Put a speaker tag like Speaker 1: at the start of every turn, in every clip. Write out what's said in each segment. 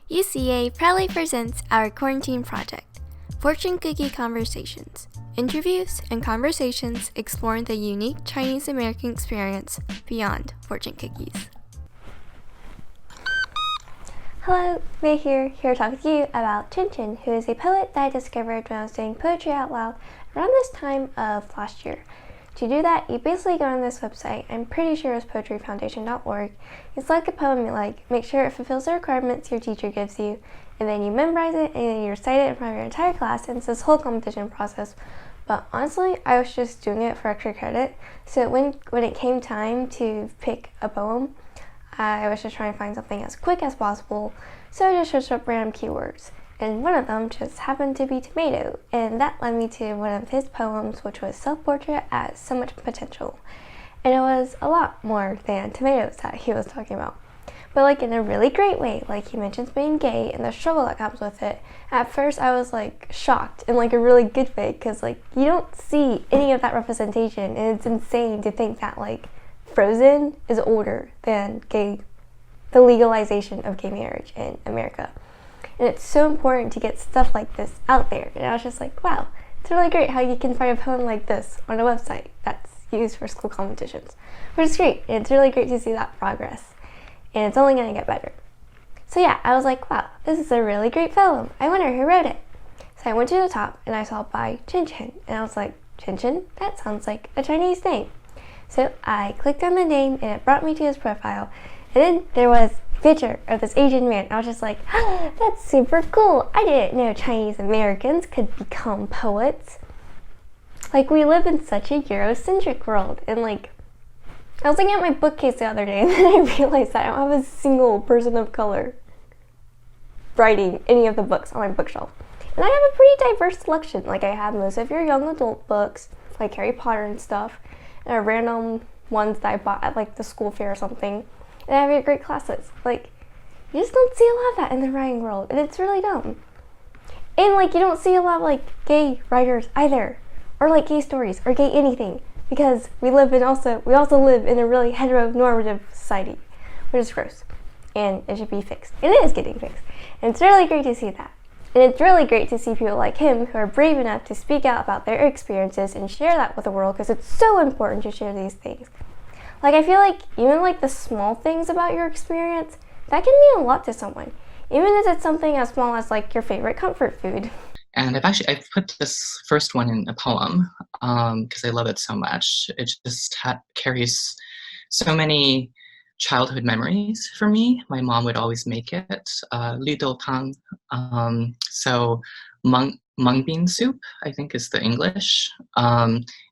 Speaker 1: UCA proudly presents our quarantine project, Fortune Cookie Conversations, interviews and conversations exploring the unique Chinese American experience beyond fortune cookies. Hello, May here to talk with you about Chen Chen, who is a poet that I discovered when I was doing poetry out loud around this time of last year. To do that, you basically go on this website, I'm pretty sure it's poetryfoundation.org. You select a poem you like, make sure it fulfills the requirements your teacher gives you, and then you memorize it and then you recite it in front of your entire class, and it's this whole competition process. But honestly, I was just doing it for extra credit, so when it came time to pick a poem, I was just trying to find something as quick as possible, so I just searched up random keywords. And one of them just happened to be tomato, and that led me to one of his poems, which was Self-Portrait as So Much Potential. And it was a lot more than tomatoes that he was talking about, but like in a really great way. Like, he mentions being gay and the struggle that comes with it. At first I was like shocked in like a really good way, because like you don't see any of that representation, and it's insane to think that like Frozen is older than the legalization of gay marriage in America. And it's so important to get stuff like this out there. And I was just like, wow, it's really great how you can find a poem like this on a website that's used for school competitions, which is great. And it's really great to see that progress. And it's only going to get better. So yeah, I was like, wow, this is a really great poem. I wonder who wrote it. So I went to the top and I saw by Chen Chen. And I was like, Chen Chen? That sounds like a Chinese name. So I clicked on the name and it brought me to his profile. And then there was a picture of this Asian man. I was just like, oh, that's super cool. I didn't know Chinese Americans could become poets. Like, we live in such a Eurocentric world. And like, I was looking at my bookcase the other day and then I realized that I don't have a single person of color writing any of the books on my bookshelf. And I have a pretty diverse selection. Like, I have most of your young adult books, like Harry Potter and stuff, and random ones that I bought at like the school fair or something. And I have your great classes. Like, you just don't see a lot of that in the writing world, and it's really dumb. And like, you don't see a lot of like gay writers either, or like gay stories, or gay anything, because we also live in a really heteronormative society, which is gross, and it should be fixed. And it is getting fixed, and it's really great to see that. And it's really great to see people like him who are brave enough to speak out about their experiences and share that with the world, because it's so important to share these things. Like, I feel like even like the small things about your experience, that can mean a lot to someone, even if it's something as small as like your favorite comfort food.
Speaker 2: And I've put this first one in a poem because I love it so much. It just carries so many childhood memories for me. My mom would always make it,绿豆汤. So mung bean soup, I think is the English.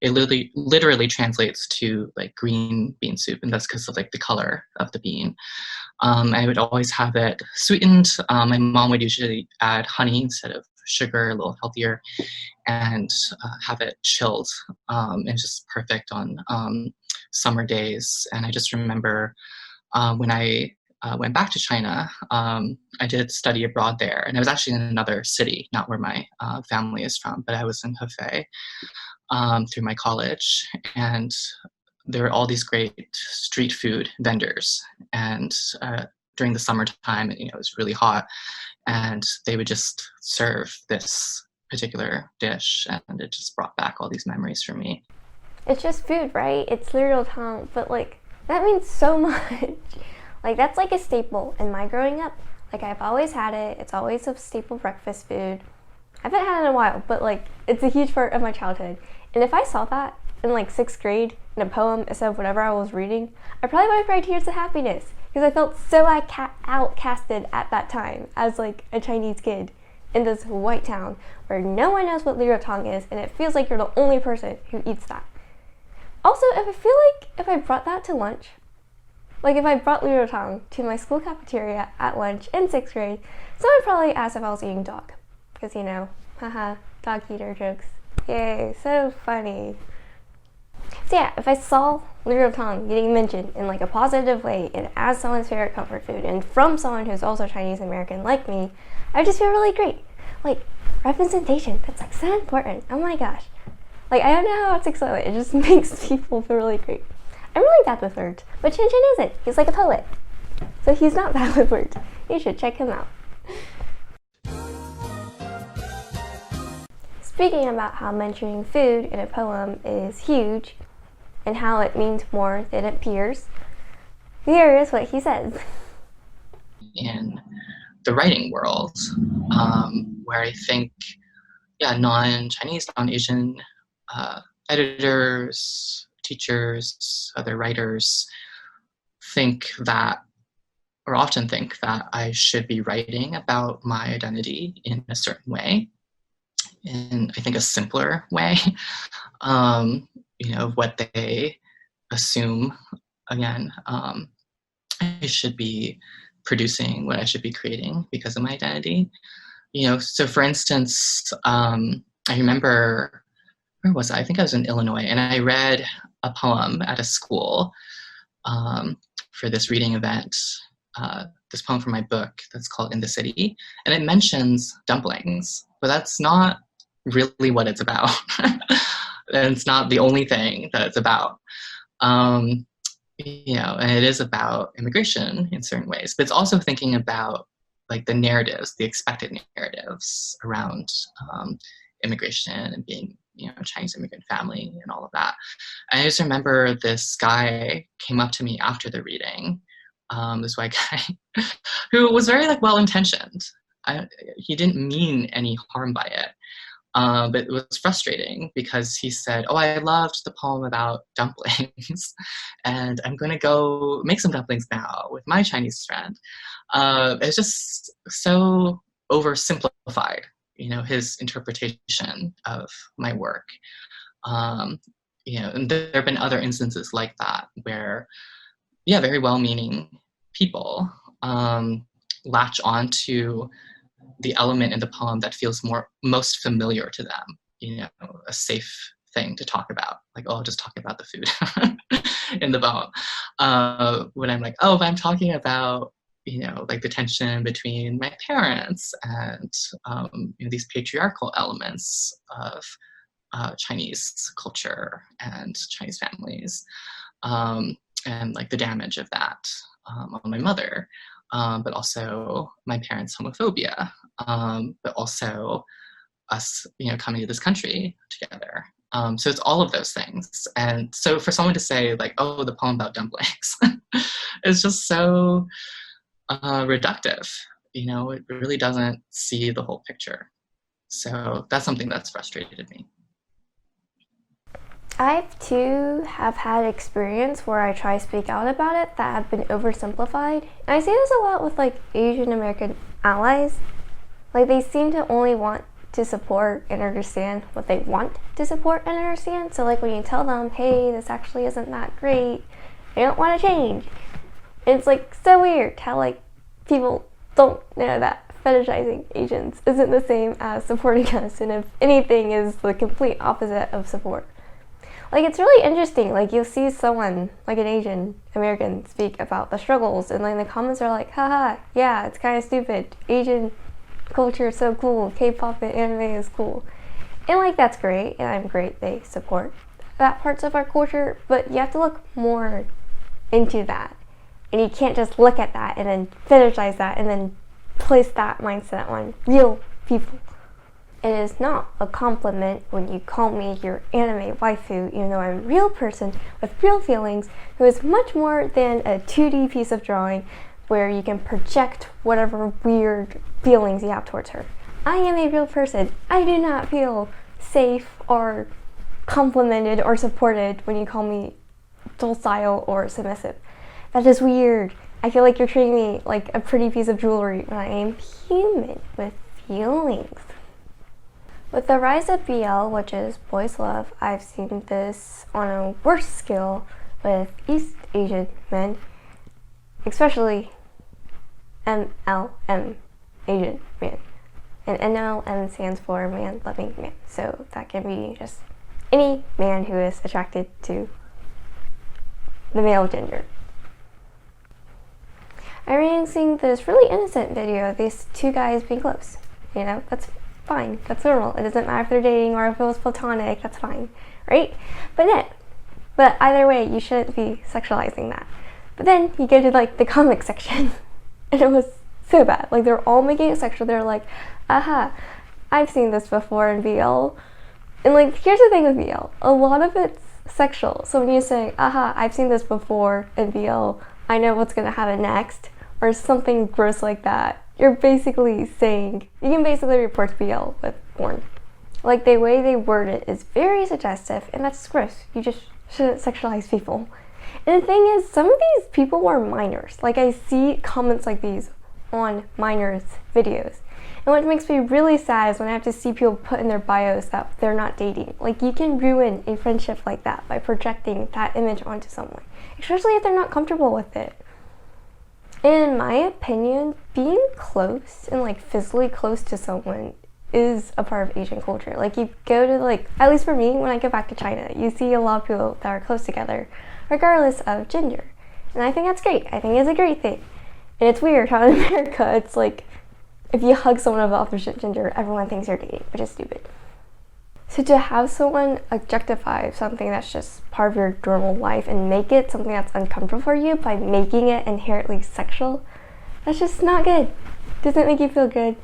Speaker 2: It literally translates to like green bean soup, and that's because of like the color of the bean. I would always have it sweetened. My mom would usually add honey instead of sugar, a little healthier, and have it chilled, and just perfect on summer days. And I just remember when I went back to China, I did study abroad there, and I was actually in another city, not where my family is from, but I was in Hefei through my college, and there were all these great street food vendors, and during the summertime, it was really hot, and they would just serve this particular dish, and it just brought back all these memories for me.
Speaker 1: It's just food, right? It's little tongue, but like, that means so much. Like, that's like a staple in my growing up. Like, I've always had it. It's always a staple breakfast food. I haven't had it in a while, but like, it's a huge part of my childhood. And if I saw that in like 6th grade in a poem instead of whatever I was reading, I probably would have cried tears of happiness, because I felt so outcasted at that time as like a Chinese kid in this white town where no one knows what liu tang is, and it feels like you're the only person who eats that. Also, I feel like if I brought that to lunch, like if I brought liu tang to my school cafeteria at lunch in 6th grade, someone would probably ask if I was eating dog. Because, haha, dog eater jokes. Yay, so funny. So yeah, if I saw liu tang getting mentioned in like a positive way and as someone's favorite comfort food and from someone who's also Chinese American like me, I just feel really great. Like, representation, that's like so important. Oh my gosh. Like, I don't know how to explain it. It just makes people feel really great. I'm really bad with words, but Chen Chen isn't. He's like a poet. So he's not bad with words. You should check him out. speaking about how mentioning food in a poem is huge and how it means more than it appears, here is what he says.
Speaker 2: In the writing world, where I think, non-Chinese, non-Asian editors, teachers, other writers often think that I should be writing about my identity in a certain way, in I think a simpler way, what they assume, again, I should be producing, what I should be creating because of my identity. So for instance, I remember, where was I? I think I was in Illinois, and I read a poem at a school for this reading event, this poem from my book that's called In the City, and it mentions dumplings, but that's not really what it's about. And it's not the only thing that it's about. And it is about immigration in certain ways, but it's also thinking about like the narratives, the expected narratives around immigration and being, a Chinese immigrant family and all of that. And I just remember this guy came up to me after the reading, this white guy, who was very well-intentioned. He didn't mean any harm by it. But it was frustrating because he said, I loved the poem about dumplings, and I'm going to go make some dumplings now with my Chinese friend. It's just so oversimplified, his interpretation of my work. And there have been other instances like that where, very well-meaning people latch on to the element in the poem that feels most familiar to them, a safe thing to talk about, I'll just talk about the food in the poem. When I'm like, if I'm talking about, the tension between my parents and these patriarchal elements of Chinese culture and Chinese families, and the damage of that on my mother. But also my parents' homophobia, but also us, coming to this country together. So it's all of those things. And so for someone to say the poem about dumplings, it's just so reductive. It really doesn't see the whole picture. So that's something that's frustrated me.
Speaker 1: I too have had experience where I try to speak out about it that have been oversimplified. And I see this a lot with Asian American allies. They seem to only want to support and understand what they want to support and understand. So when you tell them, hey, this actually isn't that great, they don't want to change. And it's so weird how people don't know that fetishizing Asians isn't the same as supporting us, and if anything is the complete opposite of support. It's really interesting, you'll see someone, an Asian American, speak about the struggles, and the comments are haha, yeah, it's kind of stupid, Asian culture is so cool, K-pop and anime is cool. And that's great, and I'm great they support that parts of our culture, but you have to look more into that. And you can't just look at that and then fetishize that and then place that mindset on real people. It is not a compliment when you call me your anime waifu, even though I'm a real person with real feelings who is much more than a 2D piece of drawing where you can project whatever weird feelings you have towards her. I am a real person. I do not feel safe or complimented or supported when you call me docile or submissive. That is weird. I feel like you're treating me like a pretty piece of jewelry when I am human with feelings. With the rise of BL, which is boys love, I've seen this on a worse scale with East Asian men, especially MLM Asian man. And MLM stands for man loving man. So that can be just any man who is attracted to the male gender. I ran seeing this really innocent video of these two guys being close. That's fine. That's normal. It doesn't matter if they're dating or if it was platonic. That's fine, right? But either way, you shouldn't be sexualizing that. But then you go to the comic section, and it was so bad. They're all making it sexual. They're aha, I've seen this before in BL. And like, here's the thing with BL. A lot of it's sexual. So when you say, aha, I've seen this before in BL, I know what's gonna happen next, or something gross like that, you're basically saying, you can basically report BL with porn. Like, the way they word it is very suggestive, and that's gross. You just shouldn't sexualize people. And the thing is, some of these people are minors. Like, I see comments like these on minors' videos. And what makes me really sad is when I have to see people put in their bios that they're not dating. Like, you can ruin a friendship like that by projecting that image onto someone, especially if they're not comfortable with it. In my opinion, being close and like physically close to someone is a part of Asian culture. Like, you go to, like, at least for me, when I go back to China, you see a lot of people that are close together, regardless of gender. And I think that's great. I think it's a great thing. And it's weird how in America, it's like, if you hug someone of the opposite gender, everyone thinks you're dating, which is stupid. So to have someone objectify something that's just part of your normal life and make it something that's uncomfortable for you by making it inherently sexual, that's just not good. Doesn't make you feel good.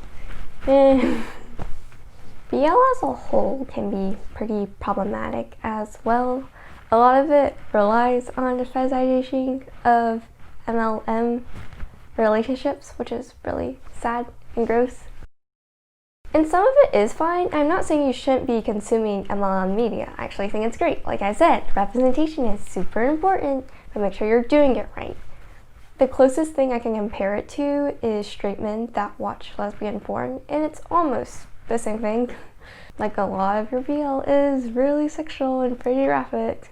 Speaker 1: BL as a whole can be pretty problematic as well. A lot of it relies on the fetishizing of MLM relationships, which is really sad and gross. And some of it is fine. I'm not saying you shouldn't be consuming MLM media. I actually think it's great. Like I said, representation is super important, but make sure you're doing it right. The closest thing I can compare it to is straight men that watch lesbian porn, and it's almost the same thing. Like, a lot of your BL is really sexual and pretty graphic.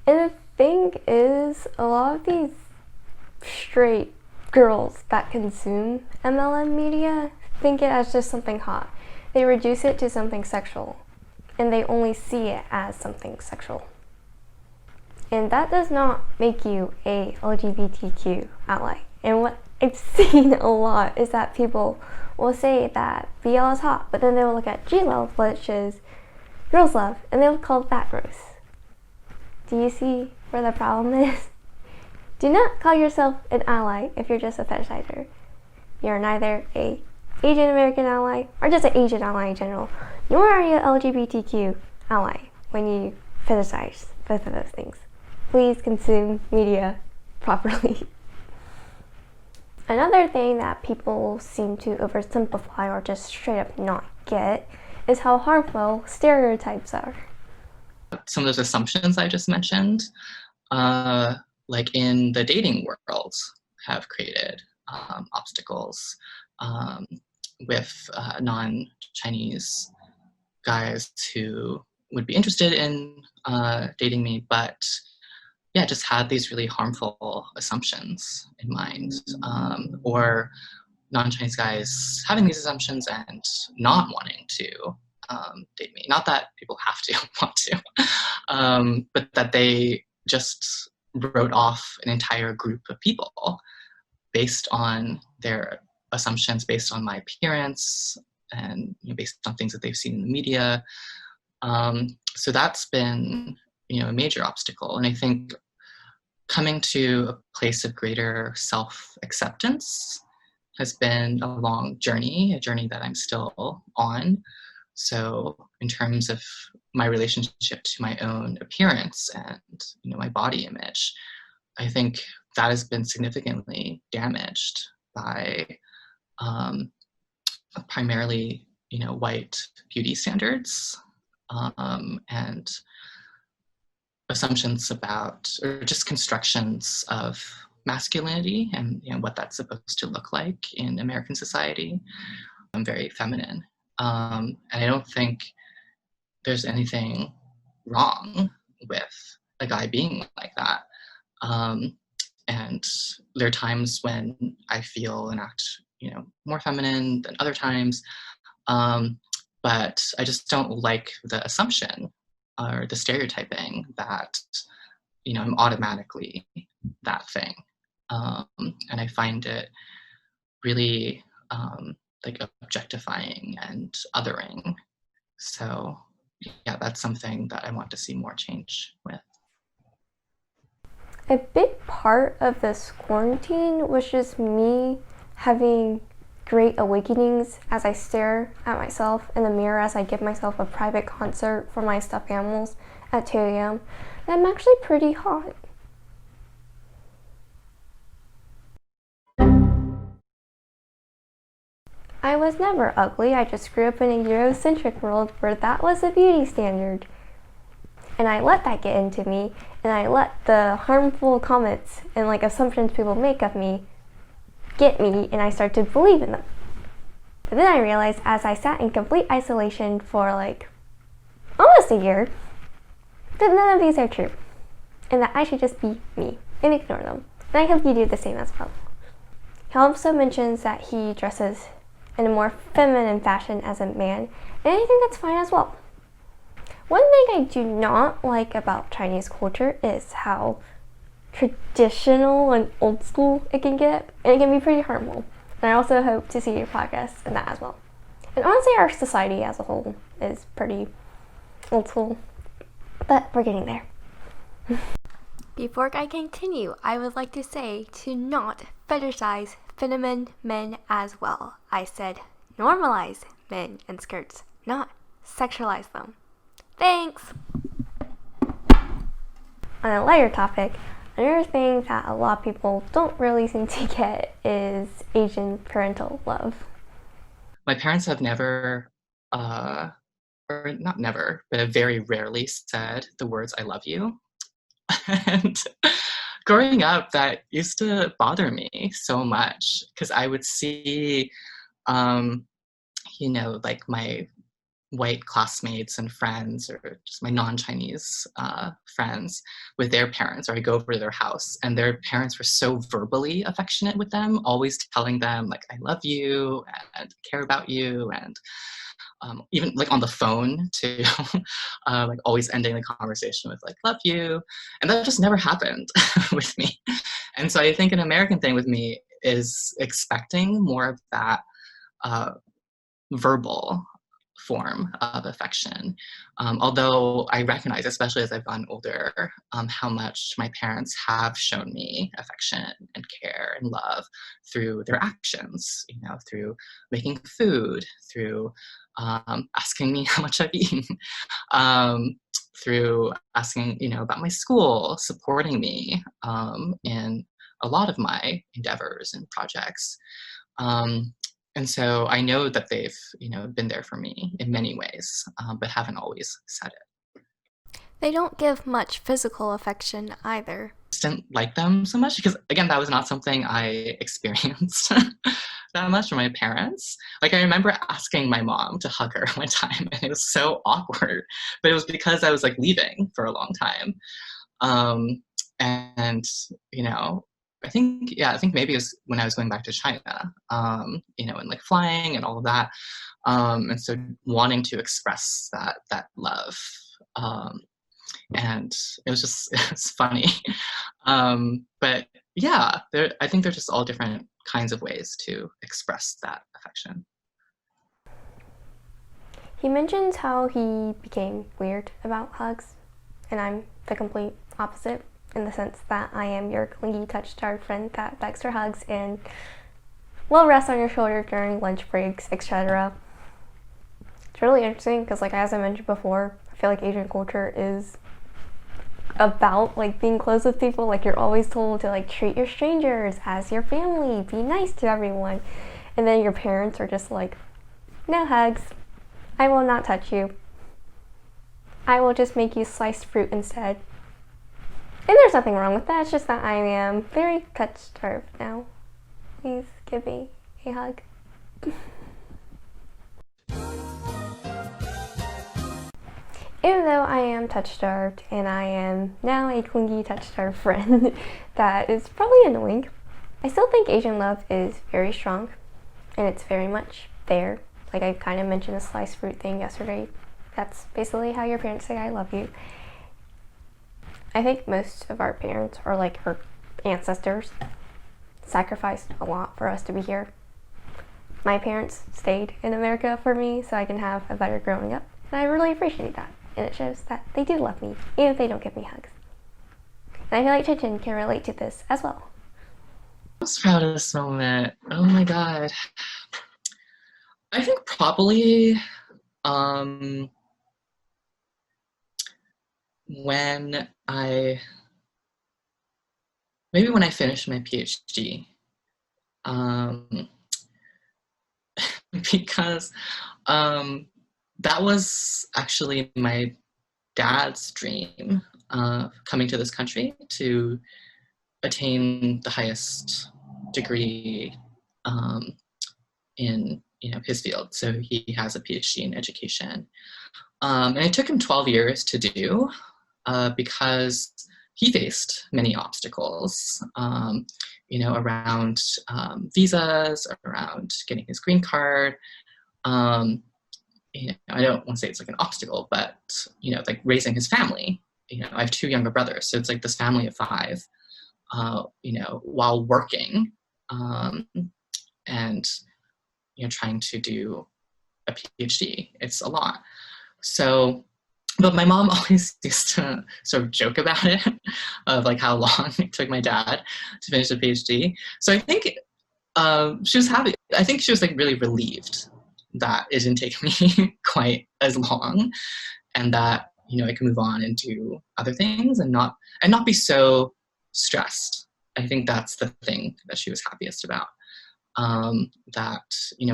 Speaker 1: And the thing is, a lot of these straight girls that consume MLM media think it as just something hot. They reduce it to something sexual, and they only see it as something sexual. And that does not make you a LGBTQ ally. And what I've seen a lot is that people will say that BL is hot, but then they will look at G-Love, which is girls love, and they'll call that gross. Do you see where the problem is? Do not call yourself an ally if you're just a fetishizer. You're neither a Asian American ally or just an Asian ally in general, nor are you an LGBTQ ally when you fetishize both of those things. Please consume media properly. Another thing that people seem to oversimplify or just straight up not get is how harmful stereotypes are.
Speaker 2: Some of those assumptions I just mentioned, like in the dating world, have created obstacles with non-Chinese guys who would be interested in dating me, but yeah, just had these really harmful assumptions in mind, or non-Chinese guys having these assumptions and not wanting to date me. Not that people have to want to, but that they just wrote off an entire group of people based on their assumptions, based on my appearance, and based on things that they've seen in the media. So that's been a major obstacle. And I think coming to a place of greater self-acceptance has been a long journey, a journey that I'm still on. So in terms of my relationship to my own appearance and my body image, I think that has been significantly damaged by primarily white beauty standards and assumptions about, or just constructions of masculinity and what that's supposed to look like in American society. I'm very feminine, and I don't think there's anything wrong with a guy being like that. And there are times when I feel and act, more feminine than other times, but I just don't like the assumption or the stereotyping that, I'm automatically that thing. And I find it really like objectifying and othering. So yeah, that's something that I want to see more change with.
Speaker 1: A big part of this quarantine was just me having great awakenings as I stare at myself in the mirror as I give myself a private concert for my stuffed animals at 2 a.m. that I'm actually pretty hot. I was never ugly, I just grew up in a Eurocentric world where that was a beauty standard. And I let that get into me, and I let the harmful comments and like assumptions people make of me get me, and I start to believe in them. But then I realized as I sat in complete isolation for like almost a year that none of these are true, and that I should just be me and ignore them. And I hope you do the same as well. He also mentions that he dresses in a more feminine fashion as a man, and I think that's fine as well. One thing I do not like about Chinese culture is how traditional and old school it can get, and it can be pretty harmful. And I also hope to see your progress in that as well. And honestly, our society as a whole is pretty old school, but we're getting there. Before I continue, I would like to say to not fetishize feminine men as well. I said normalize men in skirts, not sexualize them. Thanks! On a lighter topic, another thing that a lot of people don't really seem to get is Asian parental love.
Speaker 2: My parents have never, or not never, but have very rarely said the words "I love you." And growing up, that used to bother me so much because I would see, like my white classmates and friends, or just my non-Chinese friends with their parents, or I go over to their house and their parents were so verbally affectionate with them, always telling them like I love you and care about you, and even like on the phone too, like always ending the conversation with like love you, and that just never happened with me. And so I think an American thing with me is expecting more of that verbal form of affection. Although I recognize, especially as I've gotten older, how much my parents have shown me affection and care and love through their actions, through making food, through asking me how much I've eaten, through asking, about my school, supporting me in a lot of my endeavors and projects. And so I know that they've, been there for me in many ways, but haven't always said it.
Speaker 1: They don't give much physical affection either.
Speaker 2: I just didn't like them so much because, again, that was not something I experienced that much from my parents. Like, I remember asking my mom to hug her one time, and it was so awkward, but it was because I was, like, leaving for a long time. And, I think maybe it was when I was going back to China, and like flying and all of that. And so wanting to express that love. And it was funny. But yeah, I think they're just all different kinds of ways to express that affection.
Speaker 1: He mentions how he became weird about hugs, and I'm the complete opposite, in the sense that I am your clingy touch-starved friend that begs for hugs and will rest on your shoulder during lunch breaks, etc. It's really interesting because, like, as I mentioned before, I feel like Asian culture is about like being close with people. Like, you're always told to like treat your strangers as your family, be nice to everyone, and then your parents are just like, no hugs, I will not touch you, I will just make you sliced fruit instead. And there's nothing wrong with that, it's just that I am very touch-starved now. Please give me a hug. Even though I am touch-starved and I am now a clingy touch-starved friend that is probably annoying, I still think Asian love is very strong, and it's very much there. Like, I kind of mentioned the sliced fruit thing yesterday. That's basically how your parents say I love you. I think most of our parents, or like our ancestors, sacrificed a lot for us to be here. My parents stayed in America for me so I can have a better growing up, and I really appreciate that. And it shows that they do love me, even if they don't give me hugs. And I feel like Chen Chen can relate to this as well.
Speaker 2: Most proudest moment. Oh my god. I think probably when I finished my PhD. Because that was actually my dad's dream, coming to this country to attain the highest degree in his field. So he has a PhD in education. And it took him 12 years to do because he faced many obstacles, around visas, around getting his green card. I don't want to say it's like an obstacle, but, like raising his family. I have 2 younger brothers, so it's like this family of 5, while working and, trying to do a PhD. It's a lot. So, but my mom always used to sort of joke about it, of like how long it took my dad to finish a PhD. So I think she was happy. I think she was like really relieved that it didn't take me quite as long, and that I could move on and do other things and not be so stressed. I think that's the thing that she was happiest about. That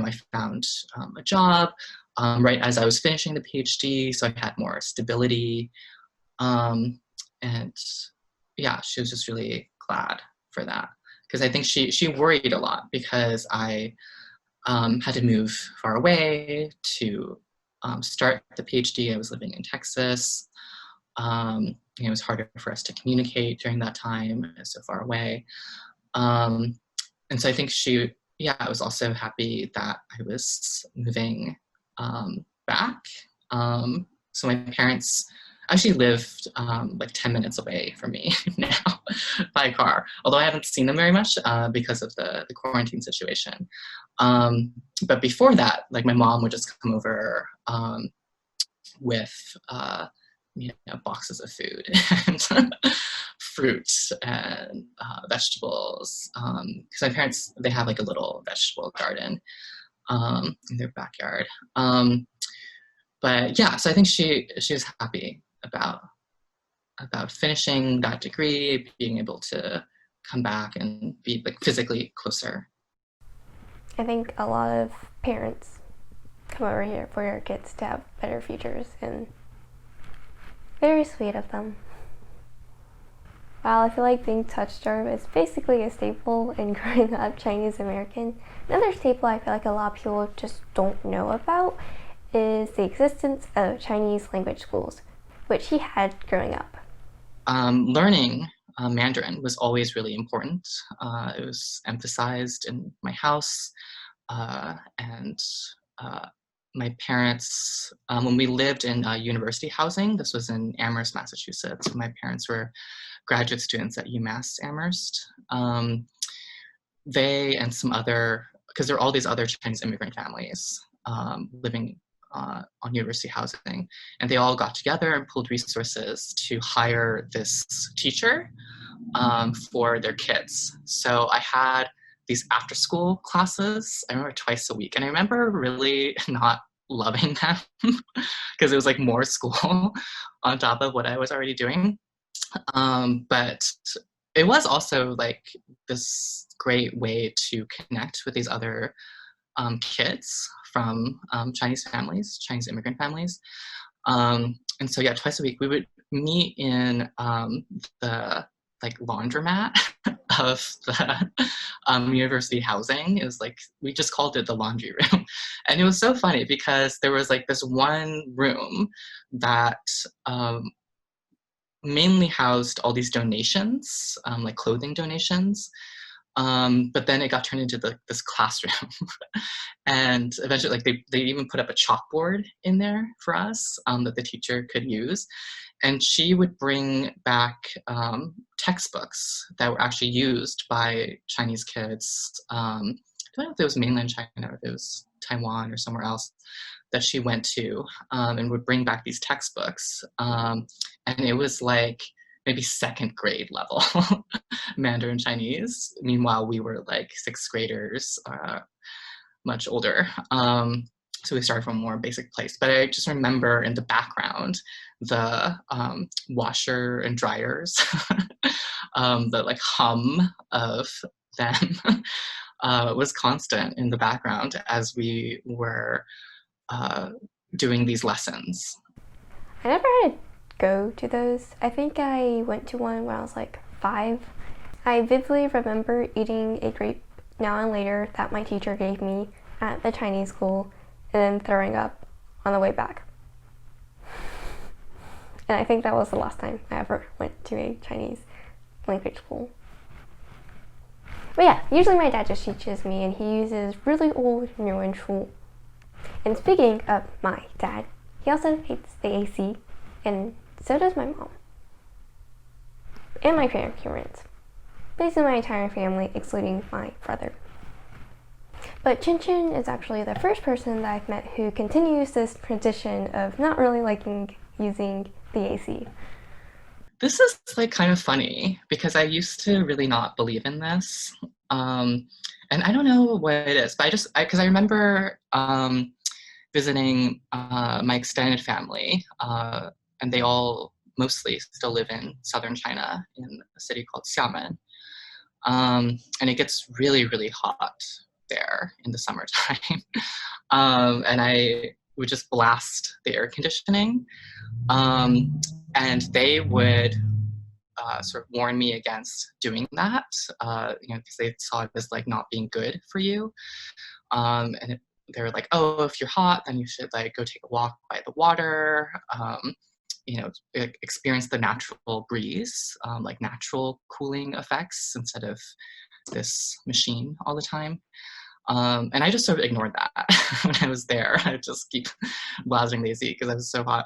Speaker 2: I found a job right as I was finishing the PhD, so I had more stability, and yeah, she was just really glad for that, because I think she worried a lot because I had to move far away to start the PhD. I was living in Texas. It was harder for us to communicate during that time. I was so far away. And so I think she was also happy that I was moving back. So my parents actually lived like 10 minutes away from me now by car, although I haven't seen them very much because of the quarantine situation. But before that, like my mom would just come over with boxes of food and fruits and vegetables, because my parents, they have like a little vegetable garden in their backyard. But yeah, so I think she was happy about finishing that degree, being able to come back and be like physically closer.
Speaker 1: I think a lot of parents come over here for your kids to have better futures, and very sweet of them. While I feel like being touch-starved is basically a staple in growing up Chinese American, another staple I feel like a lot of people just don't know about is the existence of Chinese language schools, which he had growing up.
Speaker 2: Learning Mandarin was always really important. It was emphasized in my house, and my parents, when we lived in university housing, this was in Amherst, Massachusetts. My parents were graduate students at UMass Amherst. They and some other, because there are all these other Chinese immigrant families living on university housing, and they all got together and pooled resources to hire this teacher for their kids. So I had these after school classes, I remember twice a week, and I remember really not loving them because it was like more school on top of what I was already doing. But it was also like this great way to connect with these other kids from Chinese families, Chinese immigrant families. And so yeah, twice a week we would meet in the like laundromat of the university housing. It was like, we just called it the laundry room. And it was so funny because there was like this one room that mainly housed all these donations, like clothing donations. But then it got turned into this classroom. And eventually, like they even put up a chalkboard in there for us that the teacher could use. And she would bring back textbooks that were actually used by Chinese kids. I don't know if it was mainland China or if it was Taiwan or somewhere else that she went to, and would bring back these textbooks. And it was like maybe second grade level Mandarin Chinese. Meanwhile, we were like sixth graders, much older. So we started from a more basic place. But I just remember in the background, the washer and dryers, the like hum of them was constant in the background as we were doing these lessons.
Speaker 1: I never had to go to those. I think I went to one when I was like 5. I vividly remember eating a grape now and later that my teacher gave me at the Chinese school and then throwing up on the way back. And I think that was the last time I ever went to a Chinese language school. But yeah, usually my dad just teaches me and he uses really old Nuenshu. And speaking of my dad, he also hates the AC, and so does my mom. And my grandparents. Basically my entire family, excluding my brother. But Chen Chen is actually the first person that I've met who continues this tradition of not really liking using the AC.
Speaker 2: This is like kind of funny because I used to really not believe in this. And I don't know what it is, but because I remember visiting my extended family, and they all mostly still live in southern China in a city called Xiamen. And it gets really, really hot there in the summertime. And I would just blast the air conditioning. And they would sort of warn me against doing that, because they saw it as like not being good for you. And they were like, oh, if you're hot, then you should like go take a walk by the water, experience the natural breeze, like natural cooling effects instead of this machine all the time. And I just sort of ignored that when I was there. I just keep blasting the AC because I was so hot.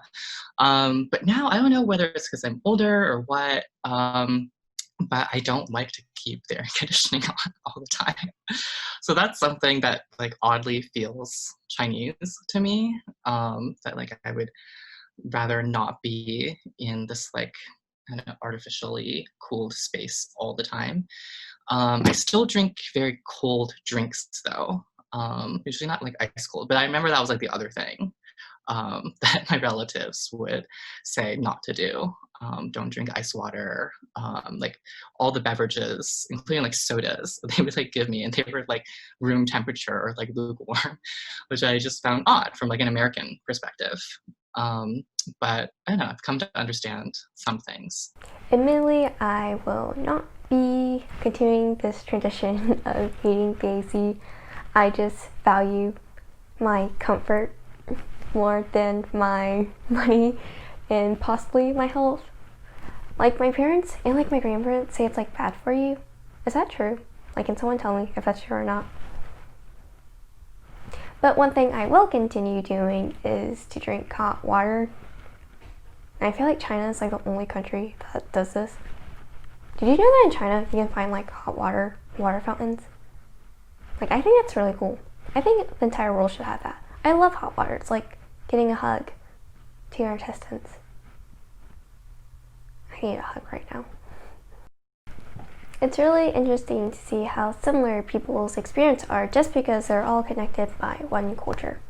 Speaker 2: But now I don't know whether it's because I'm older or what, but I don't like to keep the air conditioning on all the time. So that's something that like oddly feels Chinese to me, that like I would rather not be in this like kind of artificially cooled space all the time. I still drink very cold drinks though, usually not like ice cold, but I remember that was like the other thing that my relatives would say not to do. Don't drink ice water, like all the beverages, including like sodas, they would like give me, and they were like room temperature or like lukewarm, which I just found odd from like an American perspective. But I don't know, I've come to understand some things.
Speaker 1: Admittedly, I will not be continuing this tradition of hating the AC. I just value my comfort more than my money and possibly my health. Like my parents and like my grandparents say it's like bad for you. Is that true? Like, can someone tell me if that's true or not? But one thing I will continue doing is to drink hot water. And I feel like China is like the only country that does this. Did you know that in China you can find like hot water fountains? Like, I think that's really cool. I think the entire world should have that. I love hot water. It's like getting a hug to your intestines. I need a hug right now. It's really interesting to see how similar people's experiences are just because they're all connected by one culture.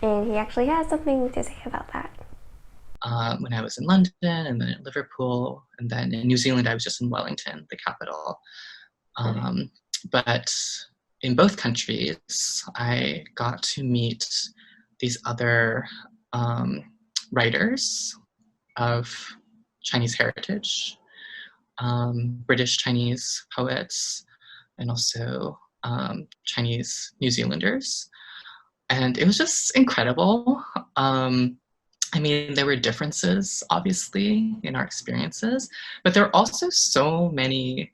Speaker 1: And he actually has something to say about that.
Speaker 2: When I was in London and then in Liverpool, and then in New Zealand, I was just in Wellington, the capital. But in both countries, I got to meet these other writers of Chinese heritage, British Chinese poets, and also Chinese New Zealanders. And it was just incredible. I mean, there were differences, obviously, in our experiences, but there were also so many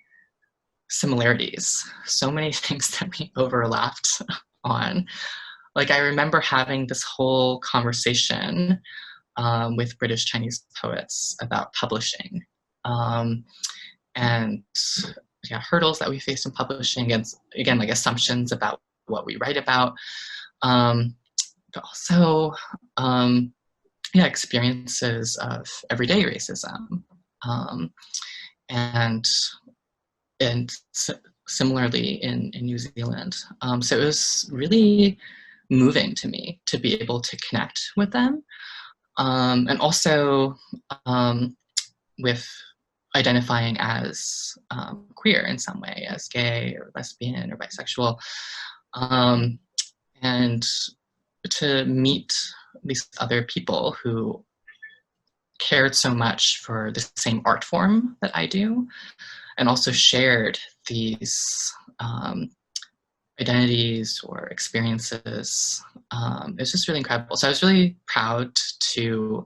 Speaker 2: similarities, so many things that we overlapped on. Like, I remember having this whole conversation with British Chinese poets about publishing, and hurdles that we face in publishing, and again, like assumptions about what we write about, but also experiences of everyday racism. and similarly in New Zealand. So it was really moving to me to be able to connect with them, and also with identifying as queer in some way, as gay or lesbian or bisexual, and to meet these other people who cared so much for the same art form that I do, and also shared these identities or experiences. It's just really incredible. So I was really proud to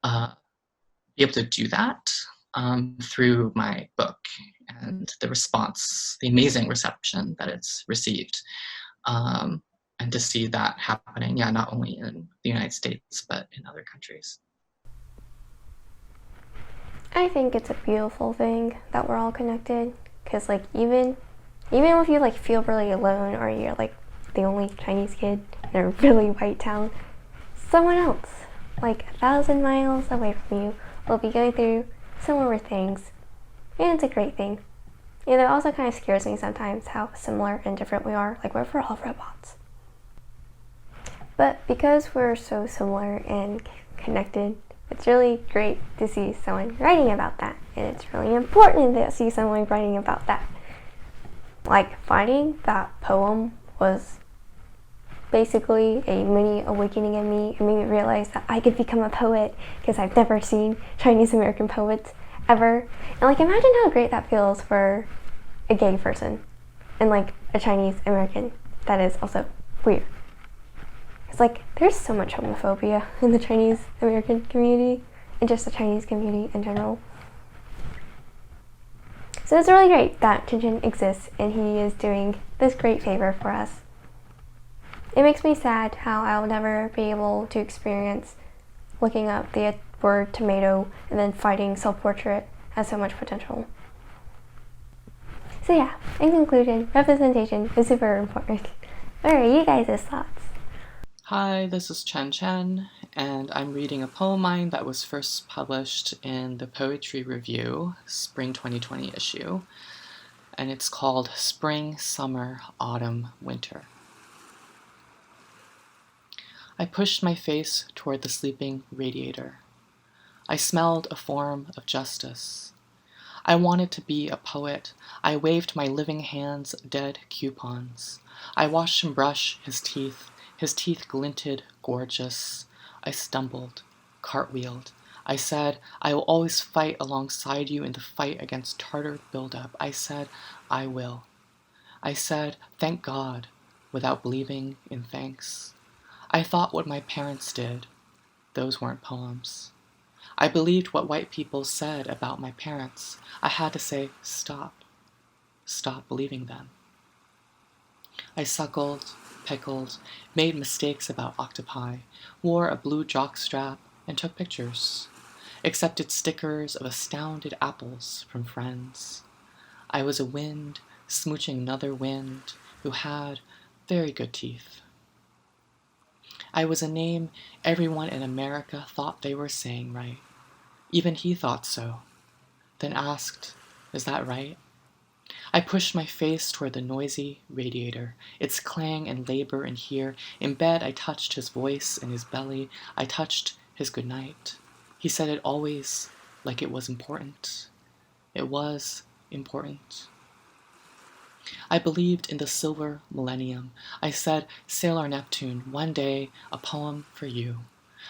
Speaker 2: be able to do that through my book and the response, the amazing reception that it's received. And to see that happening, not only in the United States, but in other countries.
Speaker 1: I think it's a beautiful thing that we're all connected, because like even if you like feel really alone, or you're like the only Chinese kid in a really white town, someone else like 1,000 miles away from you will be going through similar things, and it's a great thing. And it also kind of scares me sometimes how similar and different we are, like we're all robots. But because we're so similar and connected, it's really great to see someone writing about that, and it's really important to see someone writing about that. Like, finding that poem was basically a mini awakening in me. It made me realize that I could become a poet, because I've never seen Chinese American poets ever. And like, imagine how great that feels for a gay person and like a Chinese American that is also queer. It's like, there's so much homophobia in the Chinese American community, and just the Chinese community in general. So it's really great that Chen Chen exists, and he is doing this great favor for us. It makes me sad how I'll never be able to experience looking up the word tomato and then finding self-portrait has so much potential. So yeah, in conclusion, representation is super important. What are you guys' thoughts?
Speaker 2: Hi, this is Chen Chen, and I'm reading a poem of mine that was first published in the Poetry Review, Spring 2020 issue, and it's called Spring, Summer, Autumn, Winter. I pushed my face toward the sleeping radiator. I smelled a form of justice. I wanted to be a poet. I waved my living hand's dead coupons. I watched him brush his teeth. His teeth glinted gorgeous. I stumbled, cartwheeled. I said, I will always fight alongside you in the fight against Tartar buildup. I said, I will. I said, thank God, without believing in thanks. I thought what my parents did. Those weren't poems. I believed what white people said about my parents. I had to say, stop. Stop believing them. I suckled, pickled, made mistakes about octopi, wore a blue jockstrap, and took pictures. Accepted stickers of astounded apples from friends. I was a wind smooching another wind who had very good teeth. I was a name everyone in America thought they were saying right. Even he thought so. Then asked, is that right? I pushed my face toward the noisy radiator, its clang and labor in here. In bed, I touched his voice in his belly. I touched his goodnight. He said it always like it was important. It was important. I believed in the silver millennium. I said, Sailor Neptune, one day, a poem for you.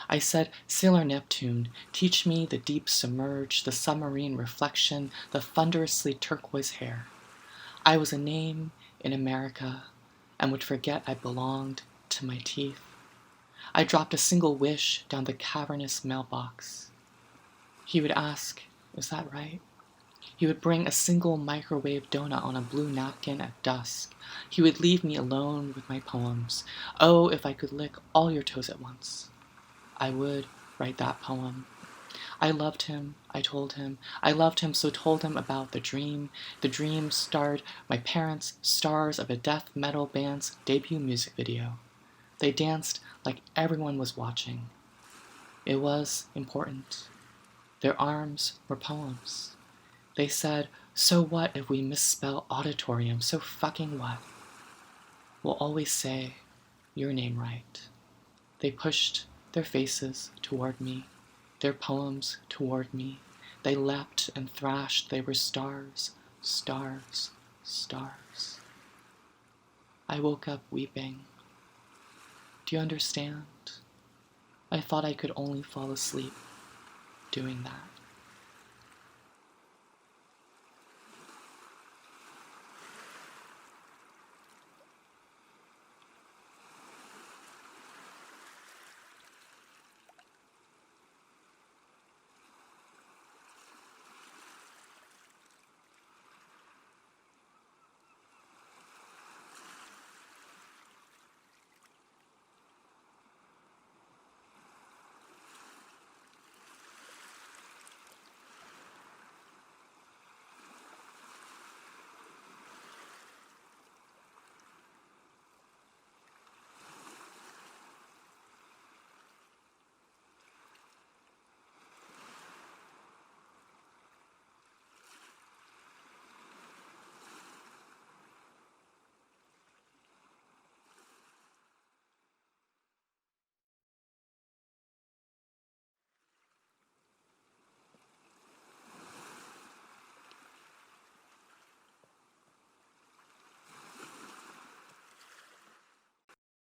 Speaker 2: I said, Sailor Neptune, teach me the deep submerge, the submarine reflection, the thunderously turquoise hair. I was a name in America and would forget I belonged to my teeth. I dropped a single wish down the cavernous mailbox. He would ask, is that right? He would bring a single microwave donut on a blue napkin at dusk. He would leave me alone with my poems. Oh, if I could lick all your toes at once. I would write that poem. I loved him, I told him. I loved him, so told him about the dream. The dream starred my parents, stars of a death metal band's debut music video. They danced like everyone was watching. It was important. Their arms were poems. They said, so what if we misspell auditorium? So fucking what? We'll always say your name right. They pushed their faces toward me, their poems toward me. They leapt and thrashed. They were stars, stars, stars. I woke up weeping. Do you understand? I thought I could only fall asleep doing that.